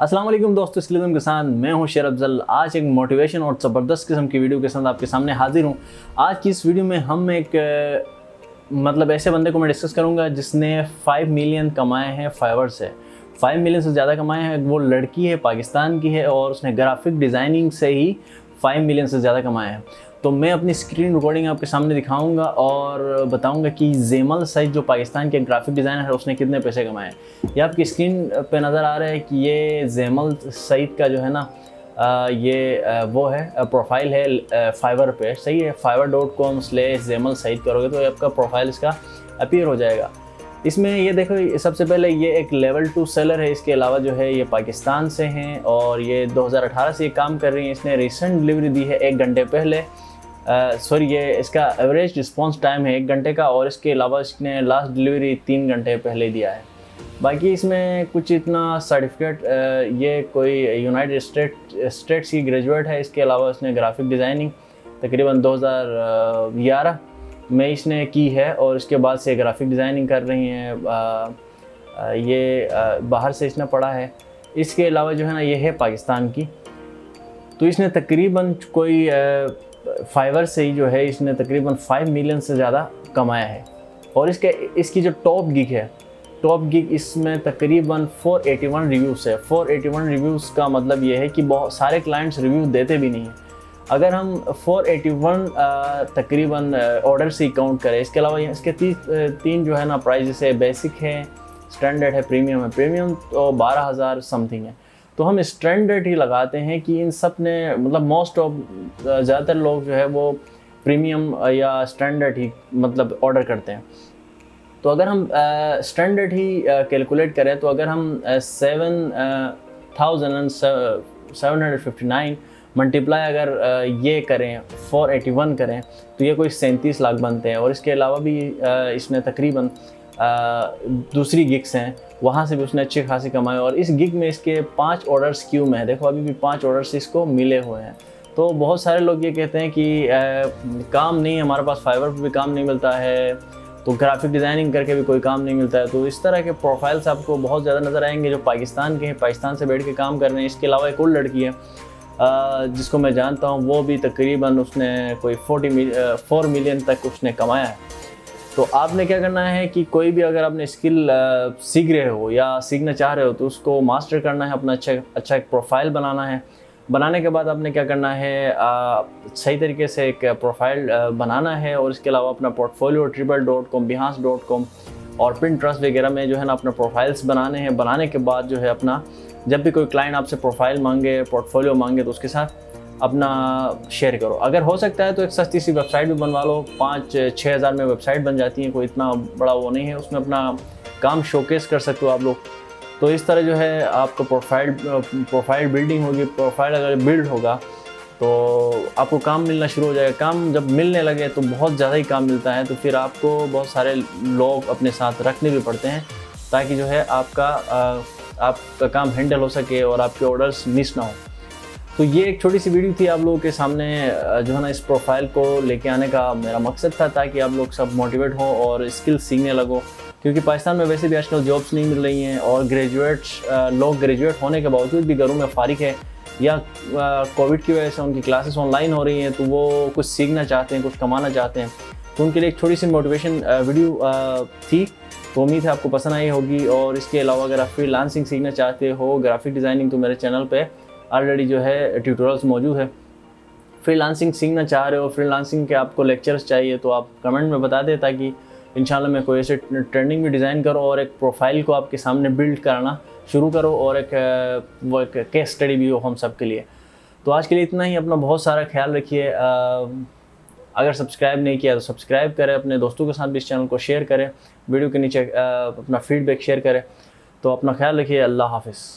अस्सलाम वालेकुम दोस्तों, स्किलिज्म के साथ मैं हूं शेर अफजल। आज एक मोटिवेशन और ज़बरदस्त किस्म की वीडियो के साथ आपके सामने हाजिर हूं। आज की इस वीडियो में हम एक ऐसे बंदे को मैं डिस्कस करूंगा जिसने 5 मिलियन कमाए हैं फाइवर से। 5 मिलियन से ज़्यादा कमाए हैं। वो लड़की है, पाकिस्तान की है और उसने ग्राफिक डिज़ाइनिंग से ही 5 मिलियन से ज़्यादा कमाए हैं। तो मैं अपनी स्क्रीन रिकॉर्डिंग आपके सामने दिखाऊंगा और बताऊंगा कि जिमल सईद जो पाकिस्तान के ग्राफिक डिज़ाइनर है उसने कितने पैसे कमाए हैं। ये आपकी स्क्रीन पे नज़र आ रहा है कि ये जिमल सईद का जो है ना वो है प्रोफाइल है फाइवर पे। सही है, fiverr.com/जिमल सईद करोगे तो आपका प्रोफाइल इसका अपीयर हो जाएगा। इसमें ये देखो, सबसे पहले ये एक लेवल 2 सेलर है। इसके अलावा जो है ये पाकिस्तान से हैं और ये 2018 से ये काम कर रही हैं। इसने रिसेंट डिलीवरी दी है 1 घंटे पहले। ये इसका एवरेज रिस्पॉन्स टाइम है 1 घंटे का और इसके अलावा इसने लास्ट डिलीवरी 3 घंटे पहले दिया है। बाकी इसमें कुछ इतना सर्टिफिकेट, ये कोई यूनाइटेड स्टेट्स की ग्रेजुएट है। इसके अलावा इसने ग्राफिक डिज़ाइनिंग तकरीबन 2011 में इसने की है और इसके बाद से ग्राफिक डिज़ाइनिंग कर रही हैं। बाहर से इसने पढ़ा है। इसके अलावा जो है ना ये है पाकिस्तान की। तो इसने तकरीबन कोई फाइवर से ही जो है इसने तकरीबन 5 मिलियन से ज़्यादा कमाया है। और इसकी जो टॉप गिग इसमें तकरीबन 481 रिव्यूज़ है। 481 रिव्यूज़ का मतलब ये है कि बहुत सारे क्लाइंट्स रिव्यू देते भी नहीं हैं। अगर हम 481 तकरीबन ऑर्डर से काउंट करें, इसके अलावा इसके तीन जो है ना प्राइस, जैसे बेसिक है, स्टैंडर्ड है, प्रीमियम है। प्रीमियम तो 12,000 समथिंग है। तो हम स्टैंडर्ड ही लगाते हैं कि इन सब ने मतलब मोस्ट ऑफ ज़्यादातर लोग जो है वो प्रीमियम या स्टैंडर्ड ही मतलब ऑर्डर करते हैं। तो अगर हम स्टैंडर्ड ही कैलकुलेट करें तो अगर हम 7,759 मल्टीप्लाई अगर ये करें 481 करें तो ये कोई 37 लाख बनते हैं। और इसके अलावा भी इसने तकरीबन दूसरी गिग्स हैं, वहाँ से भी उसने अच्छी खासी कमाई। और इस गिग में इसके 5 ऑर्डर्स क्यू में है। देखो अभी भी 5 ऑर्डर्स इसको मिले हुए हैं। तो बहुत सारे लोग ये कहते हैं कि काम नहीं है हमारे पास, फाइवर पर भी काम नहीं मिलता है, तो ग्राफिक डिज़ाइनिंग करके भी कोई काम नहीं मिलता है। तो इस तरह के प्रोफाइल्स आपको बहुत ज़्यादा नज़र आएंगे जो पाकिस्तान के हैं, पाकिस्तान से बैठ के काम कर रहे हैं। इसके अलावा एक और लड़की है जिसको मैं जानता हूँ, वो भी तकरीबन उसने कोई 4 मिलियन तक उसने कमाया है। तो आपने क्या करना है कि कोई भी अगर आपने स्किल सीख रहे हो या सीखना चाह रहे हो तो उसको मास्टर करना है, अपना अच्छा एक प्रोफाइल बनाना है। बनाने के बाद आपने क्या करना है, सही तरीके से एक प्रोफाइल बनाना है और इसके अलावा अपना पोर्टफोलियो Tribal.com, Behance.com और Pinterest वगैरह में जो है ना अपना प्रोफाइल्स बनाने हैं। बनाने के बाद जो है अपना जब भी कोई क्लाइंट आपसे प्रोफाइल मांगे, पोर्टफोलियो मांगे, तो उसके साथ अपना शेयर करो। अगर हो सकता है तो एक सस्ती सी वेबसाइट भी बनवा लो। 5-6 हज़ार में वेबसाइट बन जाती है, कोई इतना बड़ा वो नहीं है। उसमें अपना काम शोकेस कर सकते हो आप लोग। तो इस तरह जो है आपका प्रोफाइल बिल्डिंग होगी। प्रोफाइल अगर बिल्ड होगा तो आपको काम मिलना शुरू हो जाएगा। काम जब मिलने लगे तो बहुत ज़्यादा ही काम मिलता है, तो फिर आपको बहुत सारे लोग अपने साथ रखने भी पड़ते हैं ताकि जो है आपका काम हैंडल हो सके और आपके ऑर्डर्स मिस ना हो। तो ये एक छोटी सी वीडियो थी आप लोगों के सामने जो है ना इस प्रोफाइल को लेके आने का मेरा मकसद था, ताकि आप लोग सब मोटिवेट हो और स्किल सीखने लगो। क्योंकि पाकिस्तान में वैसे भी आजकल जॉब्स नहीं मिल रही हैं और लोग ग्रेजुएट होने के बावजूद भी घरों में फारिग है या कोविड की वजह से उनकी क्लासेस ऑनलाइन हो रही हैं, तो वो कुछ सीखना चाहते हैं, कुछ कमाना चाहते हैं। तो उनके लिए एक छोटी सी मोटिवेशन वीडियो थी। तो उम्मीद है आपको पसंद आई होगी। और इसके अलावा अगर आप फ्रीलांसिंग सीखना चाहते हो, ग्राफिक डिज़ाइनिंग, तो मेरे चैनल पे ऑलरेडी जो है ट्यूटोरियल्स मौजूद है। फ्रीलांसिंग सीखना चाह रहे हो, फ्रीलांसिंग के आपको लेक्चर्स चाहिए, तो आप कमेंट में बता दें ताकि इंशाल्लाह मैं कोई ऐसे ट्रेंडिंग भी डिज़ाइन करो और एक प्रोफाइल को आपके सामने बिल्ड करना शुरू करो और एक केस स्टडी भी हो हम सब के लिए। तो आज के लिए इतना ही। अपना बहुत सारा ख्याल रखिए। अगर सब्सक्राइब नहीं किया तो सब्सक्राइब करें, अपने दोस्तों के साथ भी इस चैनल को शेयर करें, वीडियो के नीचे अपना फीडबैक शेयर करें। तो अपना ख्याल रखिए। अल्लाह हाफिज़।